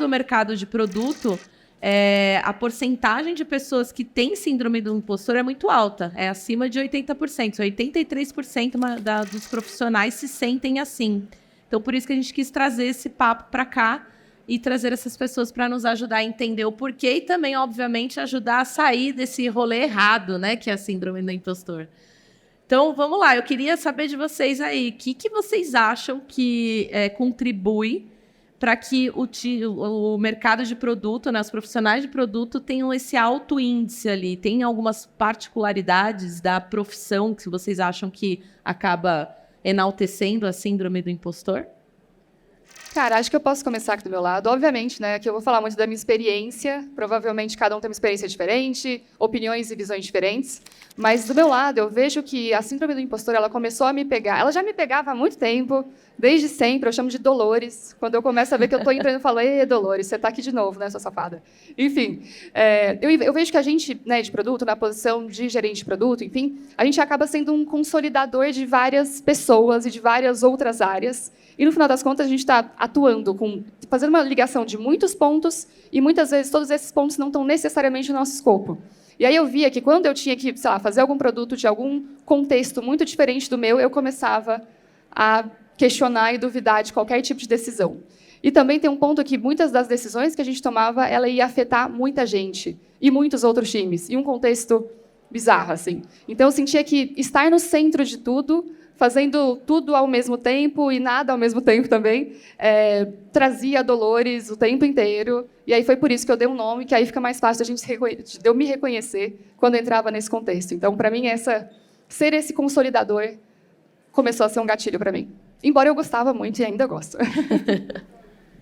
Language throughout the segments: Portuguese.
mercado de produto, a porcentagem de pessoas que têm síndrome do impostor é muito alta, é acima de 80%. 83% dos profissionais se sentem assim. Então, por isso que a gente quis trazer esse papo para cá e trazer essas pessoas para nos ajudar a entender o porquê e também, obviamente, ajudar a sair desse rolê errado, né, que é a síndrome do impostor. Então, vamos lá. Eu queria saber de vocês aí, o que vocês acham que contribui para que o mercado de produto, né, os profissionais de produto tenham esse alto índice ali? Tem algumas particularidades da profissão que vocês acham que acaba enaltecendo a síndrome do impostor? Cara, acho que eu posso começar aqui do meu lado. Obviamente, né, que eu vou falar muito da minha experiência. Provavelmente cada um tem uma experiência diferente, opiniões e visões diferentes. Mas do meu lado, eu vejo que a síndrome do impostor, ela começou a me pegar. Ela já me pegava há muito tempo, desde sempre. Eu chamo de Dolores. Quando eu começo a ver que eu estou entrando, eu falo: "Ei, Dolores, você está aqui de novo, né, sua safada?" Enfim, eu vejo que a gente, né, de produto, na posição de gerente de produto, enfim, a gente acaba sendo um consolidador de várias pessoas e de várias outras áreas. E, no final das contas, a gente está atuando, fazendo uma ligação de muitos pontos, e, muitas vezes, todos esses pontos não estão necessariamente no nosso escopo. E aí eu via que, quando eu tinha que, sei lá, fazer algum produto de algum contexto muito diferente do meu, eu começava a questionar e duvidar de qualquer tipo de decisão. E também tem um ponto que muitas das decisões que a gente tomava, ela ia afetar muita gente, e muitos outros times, e um contexto bizarro, assim. Então, eu sentia que estar no centro de tudo, fazendo tudo ao mesmo tempo e nada ao mesmo tempo também, trazia dolores o tempo inteiro. E aí foi por isso que eu dei um nome, que aí fica mais fácil de eu me reconhecer quando eu entrava nesse contexto. Então, para mim, ser esse consolidador começou a ser um gatilho para mim. Embora eu gostava muito e ainda gosto.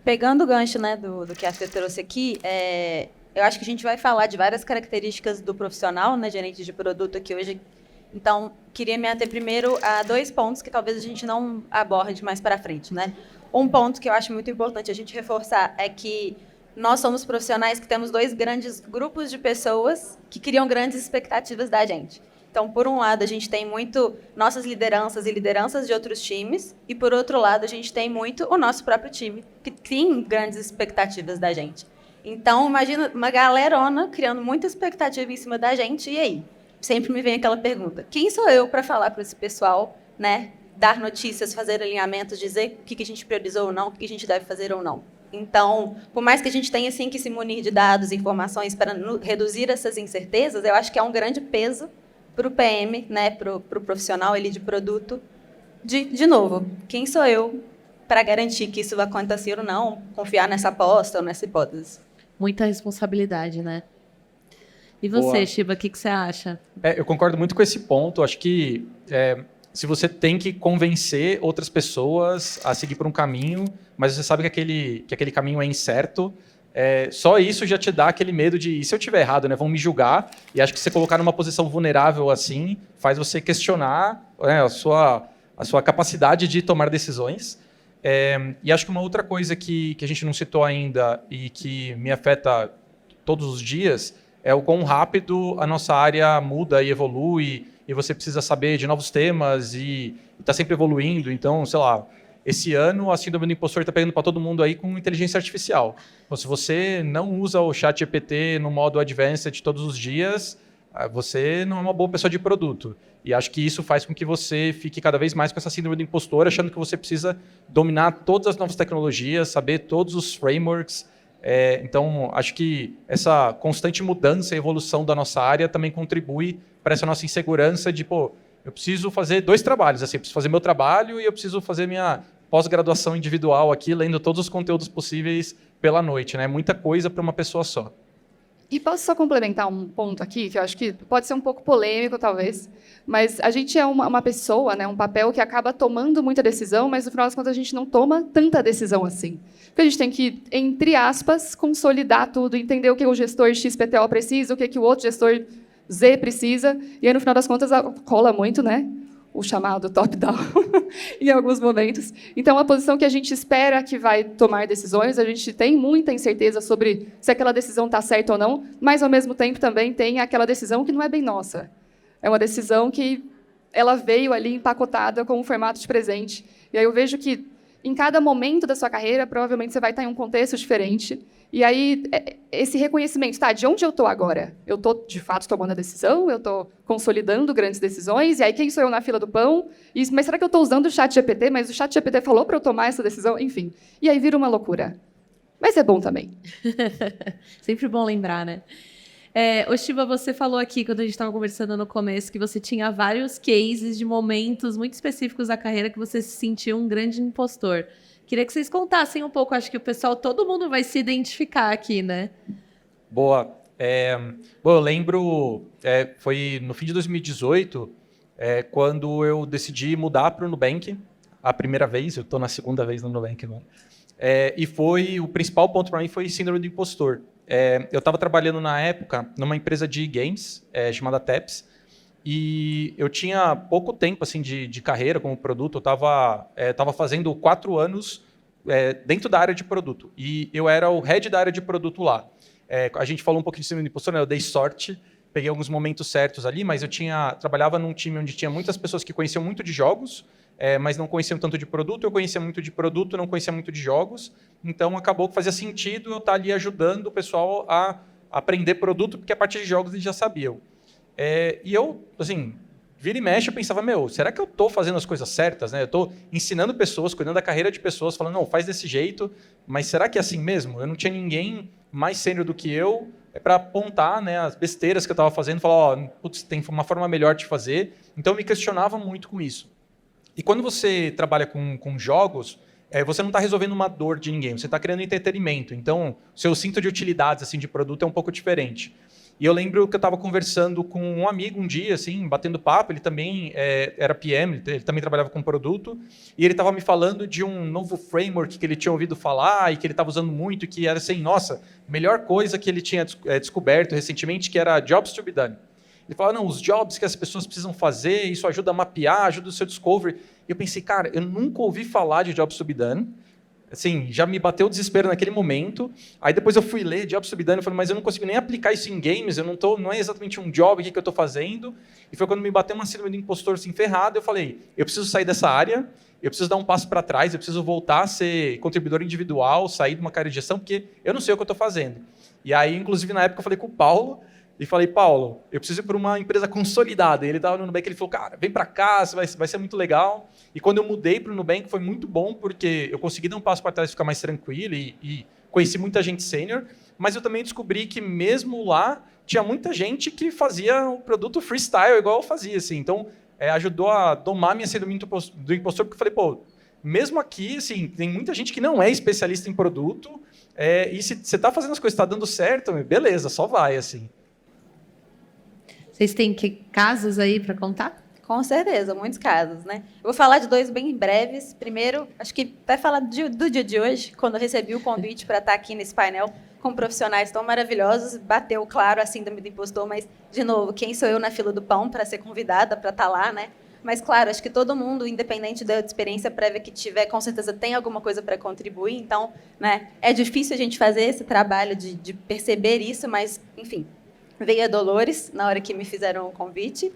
Pegando o gancho, né, do que a Fê trouxe aqui, eu acho que a gente vai falar de várias características do profissional, né, gerente de produto aqui hoje. Então, queria me ater primeiro a 2 pontos que talvez a gente não aborde mais para frente, né? Um ponto que eu acho muito importante a gente reforçar é que nós somos profissionais que temos 2 grandes grupos de pessoas que criam grandes expectativas da gente. Então, por um lado, a gente tem muito nossas lideranças e lideranças de outros times, e, por outro lado, a gente tem muito o nosso próprio time, que tem grandes expectativas da gente. Então, imagina uma galerona criando muita expectativa em cima da gente, e aí? Sempre me vem aquela pergunta: quem sou eu para falar para esse pessoal, né? Dar notícias, fazer alinhamentos, dizer o que a gente priorizou ou não, o que a gente deve fazer ou não. Então, por mais que a gente tenha sim que se munir de dados e informações para reduzir essas incertezas, eu acho que é um grande peso para o PM, né? Para o profissional ali de produto. De novo, quem sou eu para garantir que isso vai acontecer ou não, confiar nessa aposta ou nessa hipótese? Muita responsabilidade, né? E você, Shiba, o que você acha? Eu concordo muito com esse ponto. Acho que se você tem que convencer outras pessoas a seguir por um caminho, mas você sabe que aquele caminho é incerto, só isso já te dá aquele medo de, e se eu estiver errado, né, vão me julgar. E acho que você colocar numa posição vulnerável assim faz você questionar, né, a sua capacidade de tomar decisões. E acho que uma outra coisa que a gente não citou ainda e que me afeta todos os dias é o quão rápido a nossa área muda e evolui, e você precisa saber de novos temas e está sempre evoluindo. Então, sei lá, esse ano a síndrome do impostor está pegando para todo mundo aí com inteligência artificial. Então, se você não usa o ChatGPT no modo advanced todos os dias, você não é uma boa pessoa de produto. E acho que isso faz com que você fique cada vez mais com essa síndrome do impostor, achando que você precisa dominar todas as novas tecnologias, saber todos os frameworks. Então, acho que essa constante mudança e evolução da nossa área também contribui para essa nossa insegurança de, eu preciso fazer 2 trabalhos. Assim, eu preciso fazer meu trabalho e eu preciso fazer minha pós-graduação individual aqui, lendo todos os conteúdos possíveis pela noite, né? Muita coisa para uma pessoa só. E posso só complementar um ponto aqui, que eu acho que pode ser um pouco polêmico, talvez, mas a gente é uma pessoa, né, um papel que acaba tomando muita decisão, mas, no final das contas, a gente não toma tanta decisão assim. Porque a gente tem que, entre aspas, consolidar tudo, entender o que o gestor XPTO precisa, o que o outro gestor Z precisa, e aí, no final das contas, cola muito, né? O chamado top-down, em alguns momentos. Então, a posição que a gente espera que vai tomar decisões, a gente tem muita incerteza sobre se aquela decisão está certa ou não, mas, ao mesmo tempo, também tem aquela decisão que não é bem nossa. É uma decisão que ela veio ali empacotada com um formato de presente. E aí eu vejo que, em cada momento da sua carreira, provavelmente você vai estar em um contexto diferente. E aí, esse reconhecimento, tá, de onde eu estou agora? Eu estou, de fato, tomando a decisão? Eu estou consolidando grandes decisões? E aí, quem sou eu na fila do pão? Mas será que eu estou usando o chat GPT? Mas o chat GPT falou para eu tomar essa decisão? Enfim. E aí vira uma loucura. Mas é bom também. Sempre bom lembrar, né? Ô, Shiva, você falou aqui, quando a gente estava conversando no começo, que você tinha vários cases de momentos muito específicos da carreira que você se sentiu um grande impostor. Queria que vocês contassem um pouco, acho que o pessoal, todo mundo vai se identificar aqui, né? Boa. Bom, eu lembro, foi no fim de 2018, quando eu decidi mudar para o Nubank, a primeira vez, eu estou na segunda vez no Nubank agora. E o principal ponto para mim foi síndrome do impostor. Eu estava trabalhando na época numa empresa de games chamada Taps, e eu tinha pouco tempo assim de carreira como produto. Eu estava fazendo 4 anos dentro da área de produto, e eu era o head da área de produto lá. A gente falou um pouquinho de síndrome do impostor, né? Eu dei sorte, peguei alguns momentos certos ali, mas eu trabalhava num time onde tinha muitas pessoas que conheciam muito de jogos, mas não conheciam tanto de produto. Eu conhecia muito de produto, não conhecia muito de jogos. Então, acabou que fazia sentido eu estar ali ajudando o pessoal a aprender produto, porque a partir de jogos eles já sabiam. E eu, assim, vira e mexe, eu pensava, será que eu estou fazendo as coisas certas, né? Eu estou ensinando pessoas, cuidando da carreira de pessoas, falando, não, faz desse jeito, mas será que é assim mesmo? Eu não tinha ninguém mais sênior do que eu para apontar, né, as besteiras que eu estava fazendo, falar, putz, tem uma forma melhor de fazer. Então, eu me questionava muito com isso. E quando você trabalha com jogos, você não está resolvendo uma dor de ninguém, você está criando entretenimento. Então, o seu cinto de utilidades assim, de produto é um pouco diferente. E eu lembro que eu estava conversando com um amigo um dia, assim, batendo papo. Ele também era PM, ele também trabalhava com produto, e ele estava me falando de um novo framework que ele tinha ouvido falar e que ele estava usando muito, e que era assim, nossa, melhor coisa que ele tinha descoberto recentemente, que era jobs to be done. Ele falava, não, os jobs que as pessoas precisam fazer, isso ajuda a mapear, ajuda o seu discovery. E eu pensei, cara, eu nunca ouvi falar de jobs to be done. Assim, já me bateu o desespero naquele momento. Aí depois eu fui ler jobs to be done e falei, mas eu não consigo nem aplicar isso em games, não é exatamente um job aqui que eu estou fazendo. E foi quando me bateu uma síndrome de impostor assim, ferrada. Eu falei, eu preciso sair dessa área, eu preciso dar um passo para trás, eu preciso voltar a ser contribuidor individual, sair de uma carreira de gestão, porque eu não sei o que eu estou fazendo. E aí, inclusive, na época, eu falei com o Paulo, e falei, Paulo, eu preciso ir para uma empresa consolidada. E ele estava no Nubank, ele falou, cara, vem para cá, vai ser muito legal. E quando eu mudei para o Nubank, foi muito bom, porque eu consegui dar um passo para trás e ficar mais tranquilo, e conheci muita gente sênior, mas eu também descobri que mesmo lá, tinha muita gente que fazia o produto freestyle, igual eu fazia. Assim. Então, ajudou a domar minha síndrome do impostor, porque eu falei, mesmo aqui, assim, tem muita gente que não é especialista em produto, e se você está fazendo as coisas, está dando certo, beleza, só vai, assim. Vocês têm casos aí para contar? Com certeza, muitos casos, né? Eu vou falar de 2 bem breves. Primeiro, acho que vai falar do dia de hoje, quando eu recebi o convite para estar aqui nesse painel com profissionais tão maravilhosos, bateu, claro, a síndrome do impostor, mas, de novo, quem sou eu na fila do pão para ser convidada para estar lá, né? Mas, claro, acho que todo mundo, independente da experiência prévia que tiver, com certeza tem alguma coisa para contribuir. Então, né, é difícil a gente fazer esse trabalho de perceber isso, mas, enfim, veio a Dolores na hora que me fizeram o convite.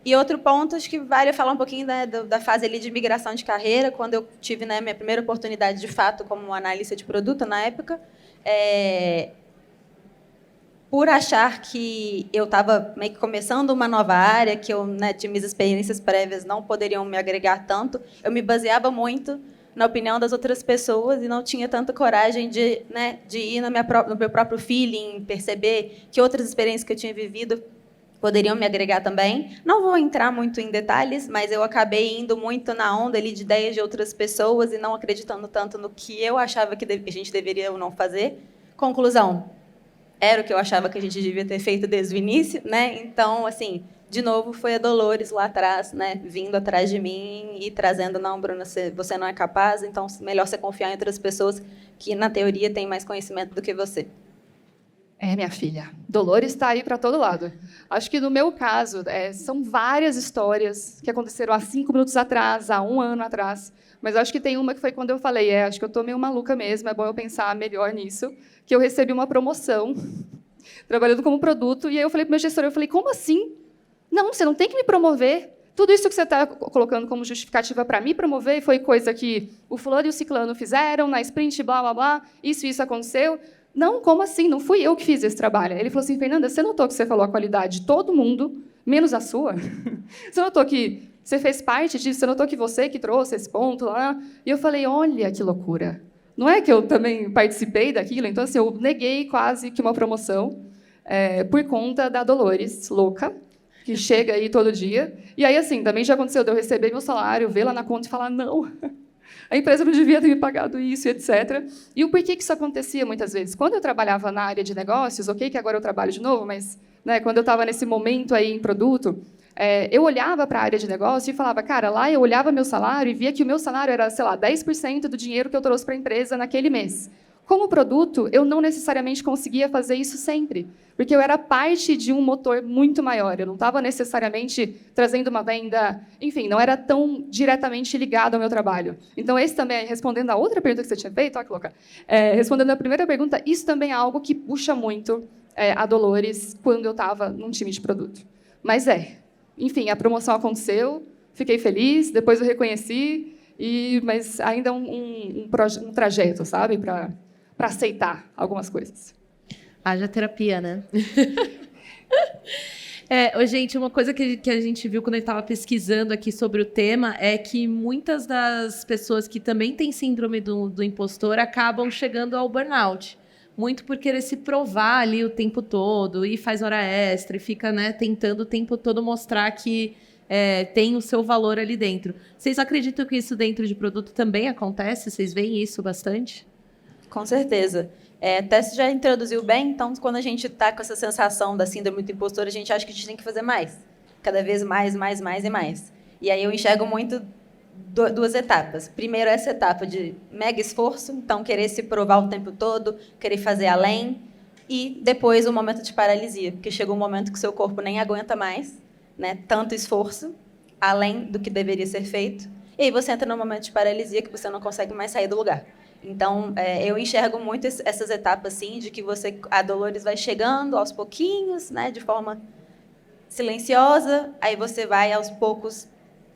E outro ponto, acho que vale falar um pouquinho, né, da fase ali de migração de carreira, quando eu tive, né, minha primeira oportunidade, de fato, como analista de produto na época, por achar que eu estava meio que começando uma nova área, que eu, né, tinha minhas experiências prévias não poderiam me agregar tanto, eu me baseava muito na opinião das outras pessoas e não tinha tanta coragem de ir no meu próprio feeling, perceber que outras experiências que eu tinha vivido poderiam me agregar também. Não vou entrar muito em detalhes, mas eu acabei indo muito na onda ali de ideias de outras pessoas e não acreditando tanto no que eu achava que a gente deveria ou não fazer. Conclusão, era o que eu achava que a gente devia ter feito desde o início, né? Então, assim, de novo, foi a Dolores lá atrás, né, vindo atrás de mim e trazendo, não, Bruna, você não é capaz, então melhor você confiar em outras pessoas que, na teoria, têm mais conhecimento do que você. Minha filha, Dolores está aí para todo lado. Acho que, no meu caso, são várias histórias que aconteceram há 5 minutos atrás, há 1 ano atrás, mas acho que tem uma que foi quando eu falei, acho que eu estou meio maluca mesmo, é bom eu pensar melhor nisso, que eu recebi uma promoção, trabalhando como produto, e aí eu falei para o meu gestor, como assim? Não, você não tem que me promover. tudo isso que você está colocando como justificativa para me promover foi coisa que o fulano e o ciclano fizeram na sprint, blá, blá, blá, isso aconteceu. Não, como assim? Não fui eu que fiz esse trabalho. Ele falou assim, Fernanda, você notou que você falou a qualidade de todo mundo, menos a sua? Você notou que você fez parte disso? Você notou que você que trouxe esse ponto lá? E eu falei, olha que loucura. Não é que eu também participei daquilo? Então, assim, eu neguei quase que uma promoção por conta da Dolores, louca, que chega aí todo dia. E aí, assim, também já aconteceu de eu receber meu salário, ver lá na conta e falar, não, a empresa não devia ter me pagado isso, etc. E o porquê que isso acontecia muitas vezes? Quando eu trabalhava na área de negócios, ok, que agora eu trabalho de novo, mas quando eu estava nesse momento aí em produto, eu olhava para a área de negócio e falava, cara, lá eu olhava meu salário e via que o meu salário era, sei lá, 10% do dinheiro que eu trouxe para a empresa naquele mês. Como produto, eu não necessariamente conseguia fazer isso sempre, porque eu era parte de um motor muito maior. Eu não estava necessariamente trazendo uma venda, enfim, não era tão diretamente ligado ao meu trabalho. Então, esse também, respondendo a outra pergunta que você tinha feito, olha que louca, respondendo a primeira pergunta, isso também é algo que puxa muito a Dolores quando eu estava num time de produto. Mas enfim, a promoção aconteceu, fiquei feliz, depois eu reconheci, mas ainda um trajeto, sabe, para aceitar algumas coisas. Haja terapia, né? Gente, uma coisa que a gente viu quando a gente estava pesquisando aqui sobre o tema é que muitas das pessoas que também têm síndrome do impostor acabam chegando ao burnout. Muito por querer se provar ali o tempo todo e faz hora extra e fica, tentando o tempo todo mostrar que tem o seu valor ali dentro. Vocês acreditam que isso dentro de produto também acontece? Vocês veem isso bastante? Com certeza. Até você já introduziu bem, então, quando a gente está com essa sensação da síndrome do impostor, a gente acha que a gente tem que fazer mais. Cada vez mais, mais, mais e mais. E aí eu enxergo muito duas etapas. Primeiro, essa etapa de mega esforço, então querer se provar o tempo todo, querer fazer além. E depois o momento de paralisia, porque chega um momento que o seu corpo nem aguenta mais, tanto esforço, além do que deveria ser feito. E aí você entra num momento de paralisia que você não consegue mais sair do lugar. Então, eu enxergo muito essas etapas, assim, de que a Dolores vai chegando aos pouquinhos, de forma silenciosa, aí você vai, aos poucos,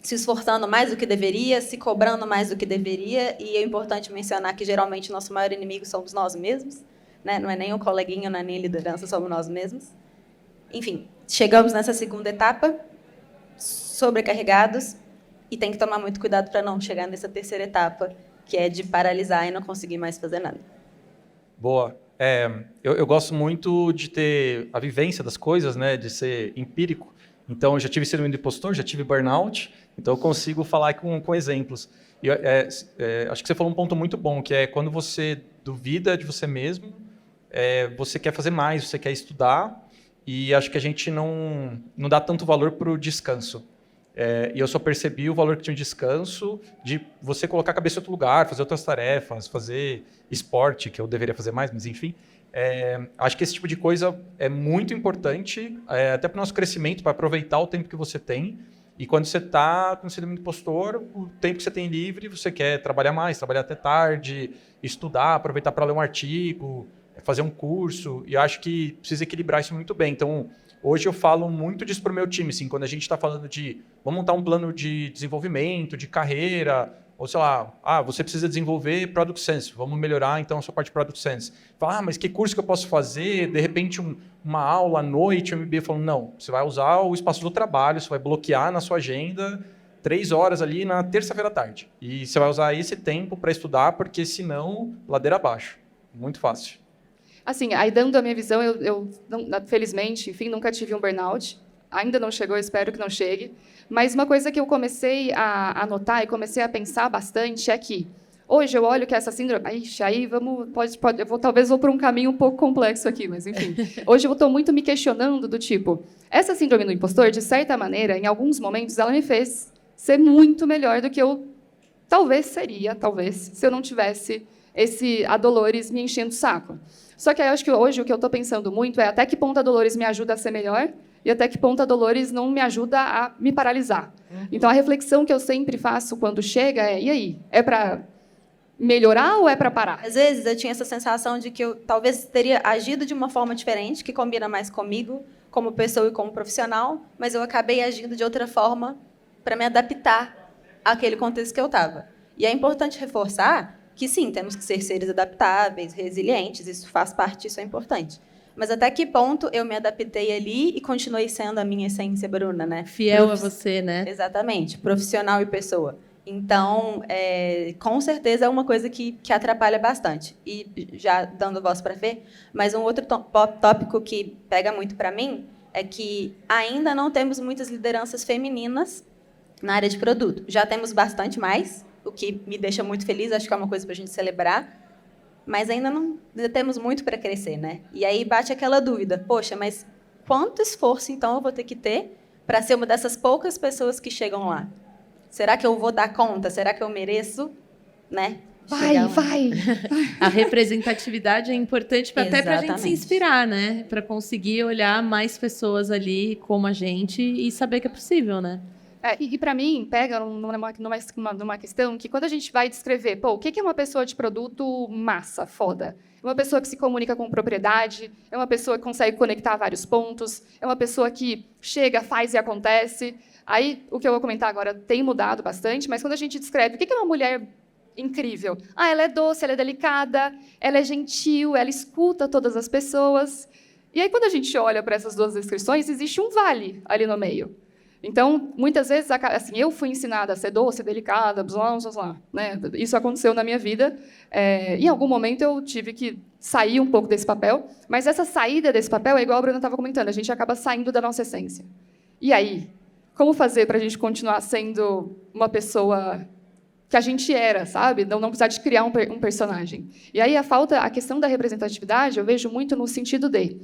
se esforçando mais do que deveria, se cobrando mais do que deveria, e é importante mencionar que, geralmente, nosso maior inimigo somos nós mesmos, não é nem o coleguinha, não é nem a liderança, somos nós mesmos. Enfim, chegamos nessa segunda etapa, sobrecarregados, e tem que tomar muito cuidado para não chegar nessa terceira etapa, que é de paralisar e não conseguir mais fazer nada. Boa. Eu gosto muito de ter a vivência das coisas, de ser empírico. Então, eu já tive síndrome do impostor, já tive burnout, então eu consigo falar com exemplos. E, acho que você falou um ponto muito bom, que é quando você duvida de você mesmo, você quer fazer mais, você quer estudar, e acho que a gente não dá tanto valor para o descanso. E eu só percebi o valor que tinha o descanso, de você colocar a cabeça em outro lugar, fazer outras tarefas, fazer esporte, que eu deveria fazer mais, mas enfim. Acho que esse tipo de coisa é muito importante, até para o nosso crescimento, para aproveitar o tempo que você tem. E quando você está com síndrome do impostor, o tempo que você tem livre, você quer trabalhar mais, trabalhar até tarde, estudar, aproveitar para ler um artigo, fazer um curso. E acho que precisa equilibrar isso muito bem. Então, hoje eu falo muito disso para o meu time, assim, quando a gente está falando de vamos montar um plano de desenvolvimento, de carreira, ou sei lá, você precisa desenvolver Product Sense, vamos melhorar então a sua parte de Product Sense. Fala, mas que curso que eu posso fazer? De repente uma aula à noite, o MBA falando, não, você vai usar o espaço do trabalho, você vai bloquear na sua agenda 3 horas ali na terça-feira à tarde. E você vai usar esse tempo para estudar, porque senão, ladeira abaixo. Muito fácil. Assim, aí dando a minha visão, eu felizmente, enfim, nunca tive um burnout. Ainda não chegou, espero que não chegue. Mas uma coisa que eu comecei a notar e comecei a pensar bastante é que hoje eu olho que essa síndrome... Aí talvez vou por um caminho um pouco complexo aqui, mas enfim. Hoje eu estou muito me questionando do tipo, essa síndrome do impostor, de certa maneira, em alguns momentos, ela me fez ser muito melhor do que eu seria, se eu não tivesse a Dolores me enchendo o saco. Só que eu acho que hoje o que eu estou pensando muito é até que ponto a Dolores me ajuda a ser melhor e até que ponto a Dolores não me ajuda a me paralisar. Então, a reflexão que eu sempre faço quando chega e aí? É para melhorar ou é para parar? Às vezes eu tinha essa sensação de que eu talvez teria agido de uma forma diferente, que combina mais comigo, como pessoa e como profissional, mas eu acabei agindo de outra forma para me adaptar àquele contexto que eu estava. E é importante reforçar que, sim, temos que ser seres adaptáveis, resilientes, isso faz parte, isso é importante. Mas até que ponto eu me adaptei ali e continuei sendo a minha essência, Bruna, né? Fiel a você, né? Exatamente, profissional e pessoa. Então, com certeza é uma coisa que atrapalha bastante. E já dando voz para ver, mas um outro tópico que pega muito para mim é que ainda não temos muitas lideranças femininas na área de produto. Já temos bastante mais, o que me deixa muito feliz, acho que é uma coisa para a gente celebrar, mas ainda temos muito para crescer, né? E aí bate aquela dúvida, poxa, mas quanto esforço, então, eu vou ter que ter para ser uma dessas poucas pessoas que chegam lá? Será que eu vou dar conta? Será que eu mereço, né? Vai. A representatividade é importante até para a gente se Exatamente. inspirar, né? Para conseguir olhar mais pessoas ali como a gente e saber que é possível, né? E para mim, pega numa questão que quando a gente vai descrever, pô, o que é uma pessoa de produto massa, foda? É uma pessoa que se comunica com propriedade, é uma pessoa que consegue conectar vários pontos, é uma pessoa que chega, faz e acontece. Aí, o que eu vou comentar agora tem mudado bastante, mas quando a gente descreve o que é uma mulher incrível? Ah, ela é doce, ela é delicada, ela é gentil, ela escuta todas as pessoas. E aí, quando a gente olha para essas duas descrições, existe um vale ali no meio. Então, muitas vezes, assim, eu fui ensinada a ser doce, delicada, blá, né? Isso aconteceu na minha vida. Em algum momento, eu tive que sair um pouco desse papel, mas essa saída desse papel é igual a Bruna estava comentando, a gente acaba saindo da nossa essência. E aí? Como fazer para a gente continuar sendo uma pessoa que a gente era, sabe? Não precisar de criar um personagem. E aí a questão da representatividade, eu vejo muito no sentido de...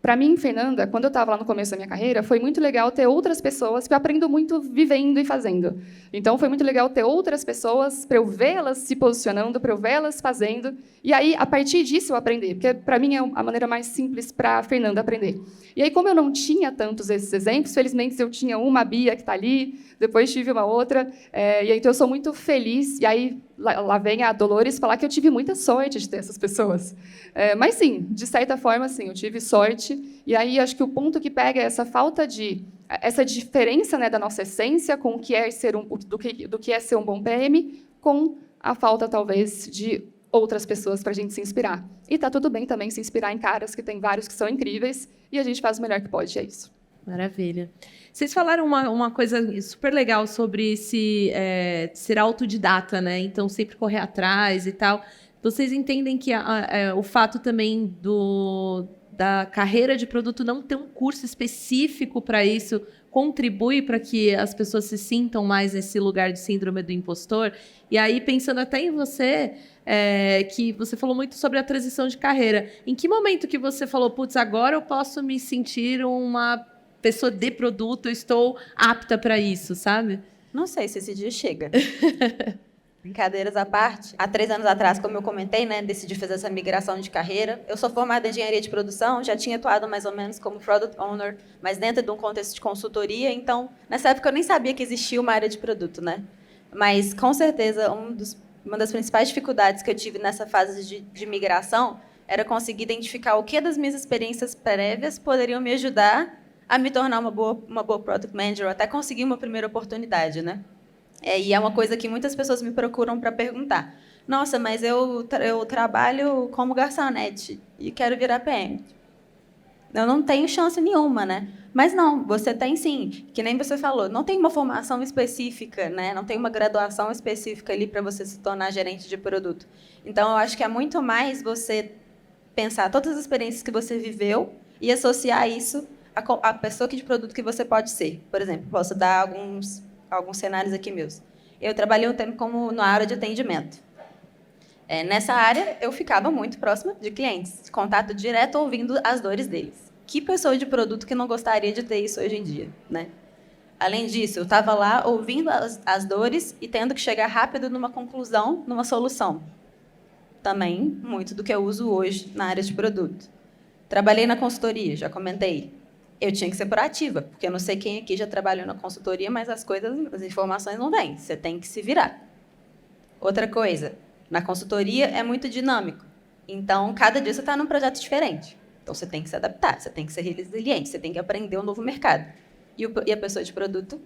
Para mim, Fernanda, quando eu estava lá no começo da minha carreira, foi muito legal ter outras pessoas, que eu aprendo muito vivendo e fazendo. Então, foi muito legal ter outras pessoas para eu vê-las se posicionando, para eu vê-las fazendo. E aí, a partir disso, eu aprender. Porque, para mim, é a maneira mais simples para a Fernanda aprender. E aí, como eu não tinha tantos esses exemplos, felizmente, eu tinha uma Bia que está ali, depois tive uma outra. E aí, então, eu sou muito feliz. E aí, lá vem a Dolores falar que eu tive muita sorte de ter essas pessoas. Mas, sim, de certa forma, sim, eu tive sorte. E aí, acho que o ponto que pega é essa falta de... essa diferença, né, da nossa essência com o que é ser do que é ser um bom PM, com a falta, talvez, de outras pessoas para a gente se inspirar. E está tudo bem também se inspirar em caras, que tem vários que são incríveis, e a gente faz o melhor que pode, é isso. Maravilha. Vocês falaram uma coisa super legal sobre ser autodidata, né? Então, sempre correr atrás e tal. Vocês entendem que o fato também da carreira de produto não ter um curso específico para isso contribui para que as pessoas se sintam mais nesse lugar de síndrome do impostor? E aí, pensando até em você, que você falou muito sobre a transição de carreira. Em que momento que você falou, putz, agora eu posso me sentir uma pessoa de produto, eu estou apta para isso, sabe? Não sei se esse dia chega. Brincadeiras à parte. Há 3 anos atrás, como eu comentei, né, decidi fazer essa migração de carreira. Eu sou formada em engenharia de produção, já tinha atuado mais ou menos como product owner, mas dentro de um contexto de consultoria. Então, nessa época, eu nem sabia que existia uma área de produto, né? Mas, com certeza, uma das principais dificuldades que eu tive nessa fase de migração era conseguir identificar o que das minhas experiências prévias poderiam me ajudar a me tornar uma boa product manager, ou até conseguir uma primeira oportunidade, né? E é uma coisa que muitas pessoas me procuram para perguntar. Nossa, mas eu trabalho como garçonete e quero virar PM. Eu não tenho chance nenhuma, né? Mas não, você tem sim. Que nem você falou, não tem uma formação específica, né? Não tem uma graduação específica ali para você se tornar gerente de produto. Então, eu acho que é muito mais você pensar todas as experiências que você viveu e associar isso à pessoa de produto que você pode ser. Por exemplo, posso dar alguns cenários aqui meus. Eu trabalhei um tempo na área de atendimento. Nessa área, eu ficava muito próxima de clientes, de contato direto, ouvindo as dores deles. Que pessoa de produto que não gostaria de ter isso hoje em dia, né? Além disso, eu estava lá ouvindo as dores e tendo que chegar rápido numa conclusão, numa solução. Também, muito do que eu uso hoje na área de produto. Trabalhei na consultoria, já comentei. Eu tinha que ser proativa, porque eu não sei quem aqui já trabalhou na consultoria, mas as informações não vêm. Você tem que se virar. Outra coisa, na consultoria é muito dinâmico. Então, cada dia você está num projeto diferente. Então, você tem que se adaptar, você tem que ser resiliente, você tem que aprender um novo mercado. E a pessoa de produto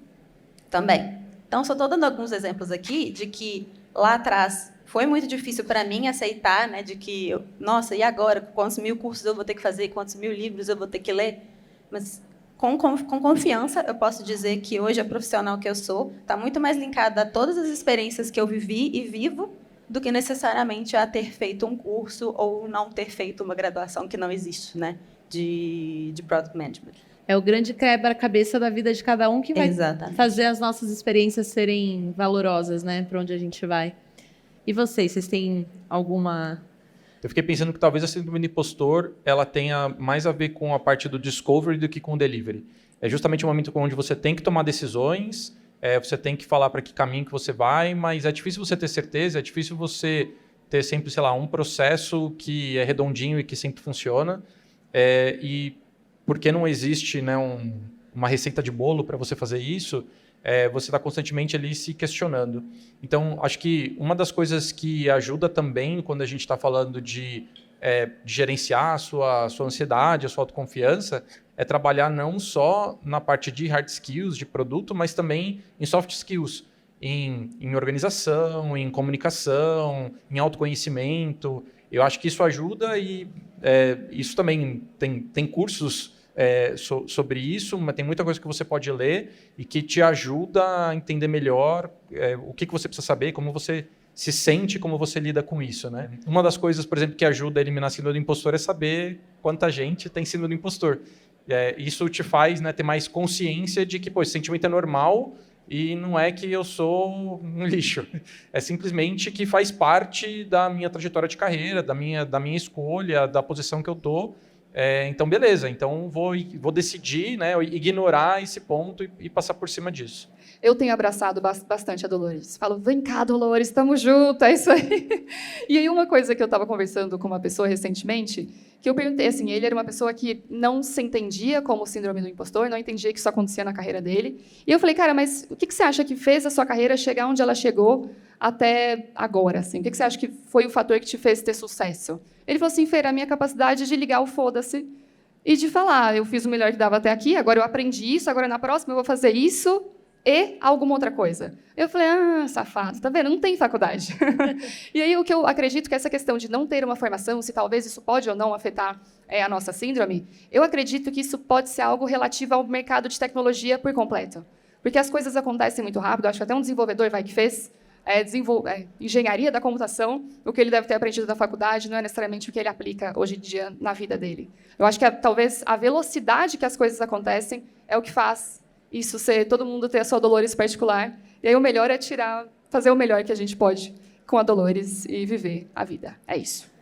também. Então, só estou dando alguns exemplos aqui de que lá atrás foi muito difícil para mim aceitar, né, de que, nossa, e agora? Quantos mil cursos eu vou ter que fazer? Quantos mil livros eu vou ter que ler? Mas, com confiança, eu posso dizer que hoje a profissional que eu sou está muito mais linkada a todas as experiências que eu vivi e vivo do que necessariamente a ter feito um curso ou não ter feito uma graduação que não existe, né, de Product Management. É o grande quebra-cabeça da vida de cada um que vai Exatamente. fazer as nossas experiências serem valorosas, né? Para onde a gente vai. E vocês têm alguma... Eu fiquei pensando que talvez a síndrome do impostor ela tenha mais a ver com a parte do discovery do que com o delivery. É justamente o momento onde você tem que tomar decisões, você tem que falar para que caminho que você vai, mas é difícil você ter certeza, é difícil você ter sempre, sei lá, um processo que é redondinho e que sempre funciona. E porque não existe, né, uma receita de bolo para você fazer isso, você está constantemente ali se questionando. Então, acho que uma das coisas que ajuda também quando a gente está falando de gerenciar a sua ansiedade, a sua autoconfiança, é trabalhar não só na parte de hard skills, de produto, mas também em soft skills, em organização, em comunicação, em autoconhecimento. Eu acho que isso ajuda e isso também tem cursos sobre isso, mas tem muita coisa que você pode ler e que te ajuda a entender melhor o que você precisa saber, como você se sente, como você lida com isso, né? Uma das coisas, por exemplo, que ajuda a eliminar a síndrome do impostor é saber quanta gente tem síndrome do impostor. Isso te faz, né, ter mais consciência de que esse sentimento é normal e não é que eu sou um lixo. É simplesmente que faz parte da minha trajetória de carreira, da minha escolha, da posição que eu estou. Então, beleza. Então, vou decidir, né, ignorar esse ponto e passar por cima disso. Eu tenho abraçado bastante a Dolores. Falo, vem cá, Dolores, estamos juntos, é isso aí. E aí, uma coisa que eu estava conversando com uma pessoa recentemente, que eu perguntei, assim, ele era uma pessoa que não se entendia como síndrome do impostor, não entendia que isso acontecia na carreira dele. E eu falei, cara, mas o que você acha que fez a sua carreira chegar onde ela chegou até agora? Assim? O que você acha que foi o fator que te fez ter sucesso? Ele falou assim, Fer, a minha capacidade de ligar o foda-se e de falar, eu fiz o melhor que dava até aqui, agora eu aprendi isso, agora na próxima eu vou fazer isso e alguma outra coisa. Eu falei, safado, tá vendo? Não tem faculdade. E aí o que eu acredito que essa questão de não ter uma formação, se talvez isso pode ou não afetar a nossa síndrome, eu acredito que isso pode ser algo relativo ao mercado de tecnologia por completo. Porque as coisas acontecem muito rápido, acho que até um desenvolvedor que fez engenharia da computação, o que ele deve ter aprendido na faculdade não é necessariamente o que ele aplica hoje em dia na vida dele. Eu acho que talvez a velocidade que as coisas acontecem é o que faz isso ser, todo mundo ter a sua Dolores particular. E aí o melhor é fazer o melhor que a gente pode com a Dolores e viver a vida. É isso.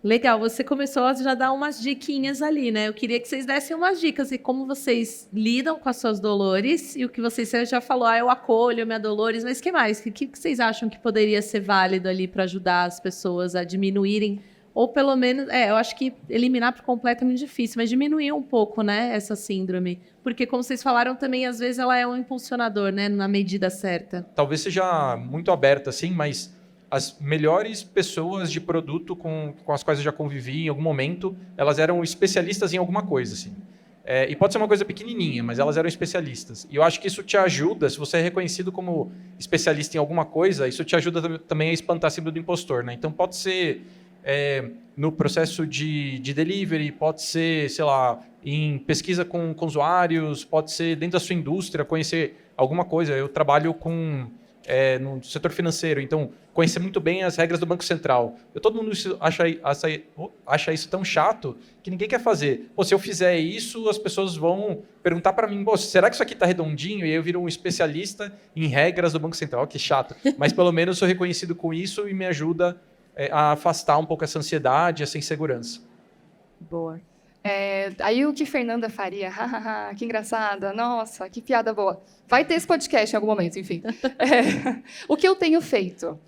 Legal, você começou a já dar umas diquinhas ali, né? Eu queria que vocês dessem umas dicas de como vocês lidam com as suas Dolores e o que você já falou, eu acolho minha Dolores, mas o que mais? O que vocês acham que poderia ser válido ali para ajudar as pessoas a diminuírem, ou pelo menos, eu acho que eliminar por completo é muito difícil, mas diminuir um pouco, né, essa síndrome. Porque, como vocês falaram também, às vezes ela é um impulsionador, né, na medida certa. Talvez seja muito aberta, assim, mas as melhores pessoas de produto com as quais eu já convivi em algum momento, elas eram especialistas em alguma coisa, assim. E pode ser uma coisa pequenininha, mas elas eram especialistas. E eu acho que isso te ajuda, se você é reconhecido como especialista em alguma coisa, isso te ajuda também a espantar a síndrome do impostor, né? Então pode ser no processo de delivery, pode ser, sei lá, em pesquisa com usuários, pode ser dentro da sua indústria, conhecer alguma coisa. Eu trabalho no setor financeiro, então conhecer muito bem as regras do Banco Central. Todo mundo acha isso tão chato que ninguém quer fazer. Se eu fizer isso, as pessoas vão perguntar para mim, será que isso aqui está redondinho? E aí eu viro um especialista em regras do Banco Central. Que chato. Mas pelo menos sou reconhecido com isso e me ajuda a afastar um pouco essa ansiedade, essa insegurança. Boa. Aí o que Fernanda faria? Que engraçada, nossa, que piada boa. Vai ter esse podcast em algum momento, enfim. O que eu tenho feito?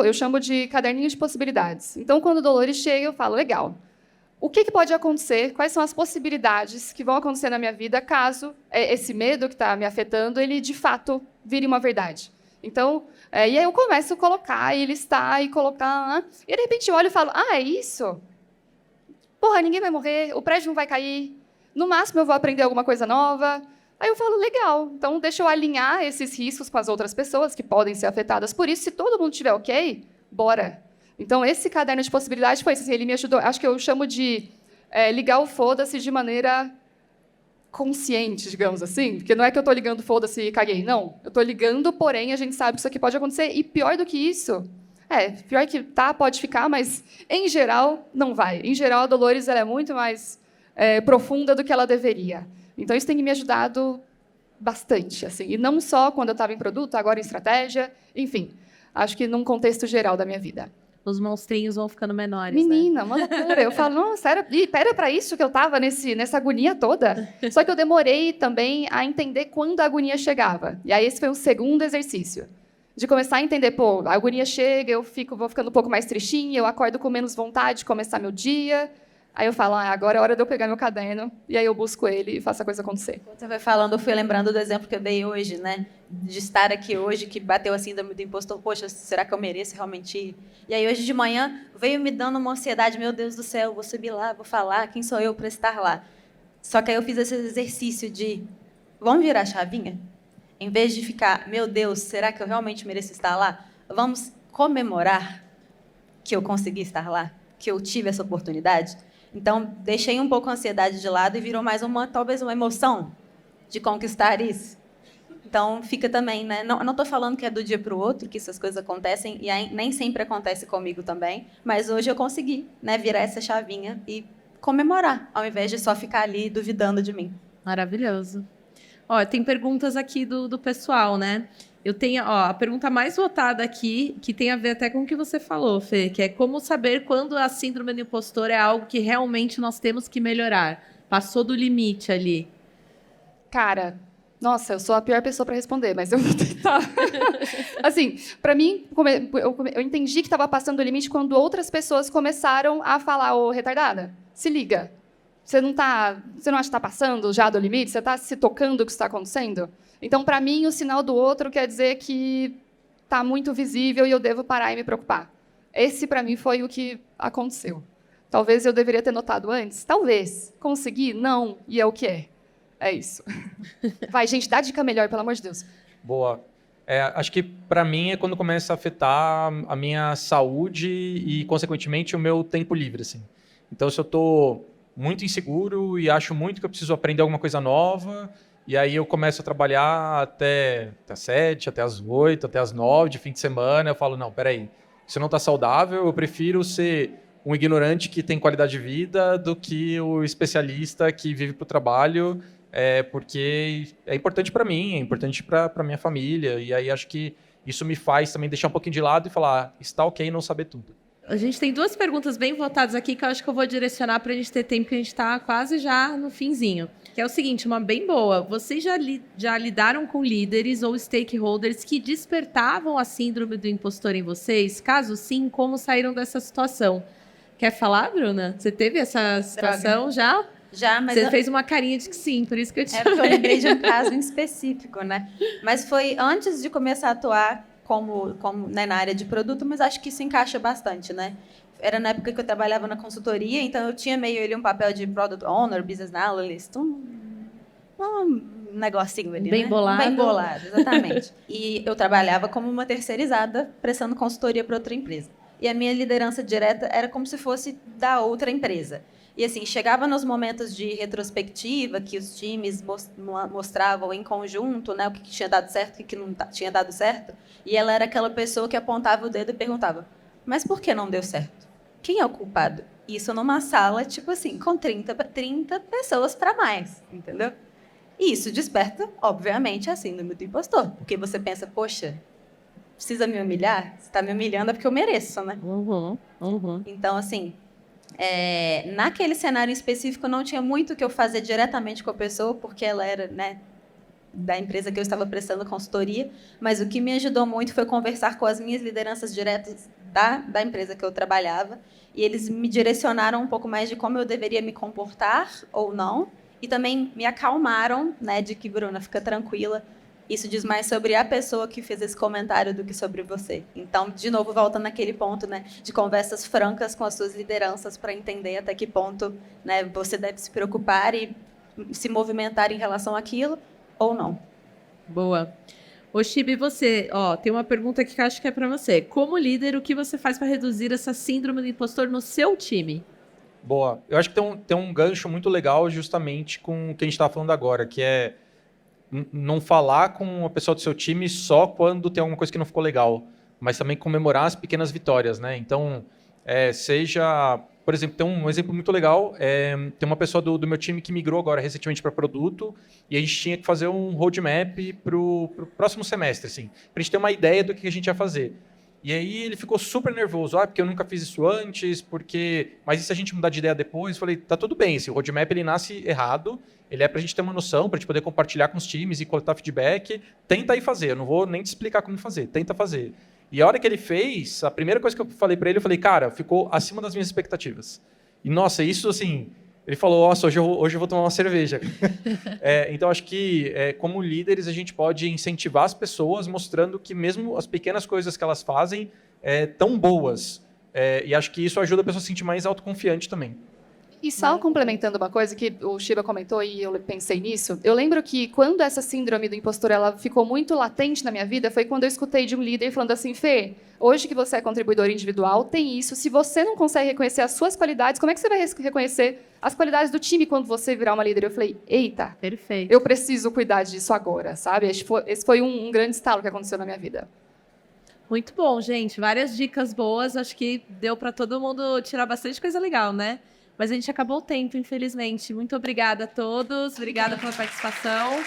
Eu chamo de caderninho de possibilidades. Então, quando o Dolores chega, eu falo, legal, o que pode acontecer? Quais são as possibilidades que vão acontecer na minha vida caso esse medo que está me afetando, ele, de fato, vire uma verdade? Então, e aí eu começo a colocar e listar e colocar, e de repente eu olho e falo, é isso? Porra, ninguém vai morrer, o prédio não vai cair, no máximo eu vou aprender alguma coisa nova, Aí eu falo, legal, então deixa eu alinhar esses riscos com as outras pessoas que podem ser afetadas por isso. Se todo mundo estiver ok, bora. Então, esse caderno de possibilidades foi assim, ele me ajudou, acho que eu chamo de ligar o foda-se de maneira consciente, digamos assim, porque não é que eu estou ligando foda-se e caguei, não. Eu estou ligando, porém, a gente sabe que isso aqui pode acontecer, e pior do que isso, pior que pode ficar, mas, em geral, não vai. Em geral, a Dolores ela é muito mais profunda do que ela deveria. Então, isso tem me ajudado bastante, assim, e não só quando eu estava em produto, agora em estratégia, enfim, acho que num contexto geral da minha vida. Os monstrinhos vão ficando menores, Menina, uma loucura. Eu falo, nossa, era para isso que eu estava nessa agonia toda? Só que eu demorei também a entender quando a agonia chegava. E aí esse foi um segundo exercício. De começar a entender, pô, a agonia chega, vou ficando um pouco mais tristinha, eu acordo com menos vontade de começar meu dia. Aí eu falo, agora é hora de eu pegar meu caderno, e aí eu busco ele e faço a coisa acontecer. Quando você vai falando, eu fui lembrando do exemplo que eu dei hoje, né? De estar aqui hoje, que bateu a síndrome do impostor. Poxa, será que eu mereço realmente ir? E aí, hoje de manhã, veio me dando uma ansiedade. Meu Deus do céu, vou subir lá, vou falar. Quem sou eu para estar lá? Só que aí eu fiz esse exercício de, vamos virar a chavinha? Em vez de ficar, meu Deus, será que eu realmente mereço estar lá? Vamos comemorar que eu consegui estar lá? Que eu tive essa oportunidade? Então, deixei um pouco a ansiedade de lado e virou mais talvez uma emoção de conquistar isso. Então, fica também, né? Não estou falando que é do dia para o outro que essas coisas acontecem, e nem sempre acontece comigo também, mas hoje eu consegui, né, virar essa chavinha e comemorar, ao invés de só ficar ali duvidando de mim. Maravilhoso. Ó, tem perguntas aqui do pessoal, né? Eu tenho, a pergunta mais votada aqui, que tem a ver até com o que você falou, Fê, que é como saber quando a síndrome do impostor é algo que realmente nós temos que melhorar. Passou do limite ali. Cara, nossa, eu sou a pior pessoa para responder, mas eu vou tentar. Assim, para mim, eu entendi que estava passando do limite quando outras pessoas começaram a falar, ô, retardada, se liga. Você não acha que está passando já do limite? Você está se tocando o que está acontecendo? Então, para mim, o sinal do outro quer dizer que está muito visível e eu devo parar e me preocupar. Esse, para mim, foi o que aconteceu. Talvez eu deveria ter notado antes. Talvez. Consegui? Não. E é o que é. É isso. Vai, gente, dá dica melhor, pelo amor de Deus. Boa. Acho que, para mim, é quando começa a afetar a minha saúde e, consequentemente, o meu tempo livre. Assim. Então, se eu estou muito inseguro e acho muito que eu preciso aprender alguma coisa nova, e aí eu começo a trabalhar até às 7, até às 8, até às 9 de fim de semana, eu falo, não, peraí, isso não está saudável, eu prefiro ser um ignorante que tem qualidade de vida do que o especialista que vive para o trabalho, porque é importante para mim, é importante para minha família, e aí acho que isso me faz também deixar um pouquinho de lado e falar, está ok não saber tudo. A gente tem 2 perguntas bem votadas aqui que eu acho que eu vou direcionar para a gente ter tempo, que a gente está quase já no finzinho. Que é o seguinte, uma bem boa. Vocês já lidaram com líderes ou stakeholders que despertavam a síndrome do impostor em vocês? Caso sim, como saíram dessa situação? Quer falar, Bruna? Você teve essa situação já? Já, mas... Você fez uma carinha de que sim, por isso que eu te porque eu lembrei de um caso em específico, né? Mas foi antes de começar a atuar como né, na área de produto, mas acho que isso encaixa bastante, né? Era na época que eu trabalhava na consultoria, então eu tinha meio ali um papel de Product Owner, Business Analyst, um negocinho ali, bem né? bolado. Bem bolado, exatamente. E eu trabalhava como uma terceirizada, prestando consultoria para outra empresa. E a minha liderança direta era como se fosse da outra empresa. E assim, chegava nos momentos de retrospectiva, que os times mostravam em conjunto, né, o que tinha dado certo e o que não tinha dado certo, e ela era aquela pessoa que apontava o dedo e perguntava, mas por que não deu certo? Quem é o culpado? Isso numa sala, tipo assim, com 30 pessoas para mais, entendeu? E isso desperta, obviamente, a síndrome do impostor, porque você pensa, poxa, precisa me humilhar? Você está me humilhando é porque eu mereço, né? Então, assim... naquele cenário específico não tinha muito o que eu fazer diretamente com a pessoa, porque ela era, né, da empresa que eu estava prestando consultoria, mas o que me ajudou muito foi conversar com as minhas lideranças diretas da empresa que eu trabalhava, e eles me direcionaram um pouco mais de como eu deveria me comportar ou não, e também me acalmaram, né, de que, Bruna, fica tranquila, isso diz mais sobre a pessoa que fez esse comentário do que sobre você. Então, de novo, volta naquele ponto, né, de conversas francas com as suas lideranças para entender até que ponto, né, você deve se preocupar e se movimentar em relação àquilo, ou não. Boa. Ô, Chibi, você, ó, tem uma pergunta aqui que eu acho que é para você. Como líder, o que você faz para reduzir essa síndrome do impostor no seu time? Boa. Eu acho que tem um gancho muito legal justamente com o que a gente estava falando agora, que é não falar com a pessoa do seu time só quando tem alguma coisa que não ficou legal, mas também comemorar as pequenas vitórias, né? Então, seja... Por exemplo, tem um exemplo muito legal, tem uma pessoa do meu time que migrou agora recentemente para produto e a gente tinha que fazer um roadmap para o próximo semestre, assim, para a gente ter uma ideia do que a gente ia fazer. E aí ele ficou super nervoso, porque eu nunca fiz isso antes, mas e se a gente mudar de ideia depois? Eu falei, tá tudo bem, esse roadmap ele nasce errado, ele é pra gente ter uma noção, pra gente poder compartilhar com os times e coletar feedback, tenta aí fazer, eu não vou nem te explicar como fazer, tenta fazer. E a hora que ele fez, a primeira coisa que eu falei pra ele, eu falei, cara, ficou acima das minhas expectativas. E nossa, isso assim, ele falou, nossa, hoje eu vou tomar uma cerveja. Então acho que como líderes a gente pode incentivar as pessoas mostrando que mesmo as pequenas coisas que elas fazem tão boas. E acho que isso ajuda a pessoa a se sentir mais autoconfiante também. E só complementando uma coisa que o Shiba comentou e eu pensei nisso, eu lembro que quando essa síndrome do impostor ela ficou muito latente na minha vida, foi quando eu escutei de um líder falando assim, Fê, hoje que você é contribuidor individual, tem isso, se você não consegue reconhecer as suas qualidades, como é que você vai reconhecer as qualidades do time quando você virar uma líder? Eu falei, eita, perfeito. Eu preciso cuidar disso agora, sabe? Esse foi um grande estalo que aconteceu na minha vida. Muito bom, gente, várias dicas boas, acho que deu para todo mundo tirar bastante coisa legal, né? Mas a gente acabou o tempo, infelizmente. Muito obrigada a todos, obrigada pela participação.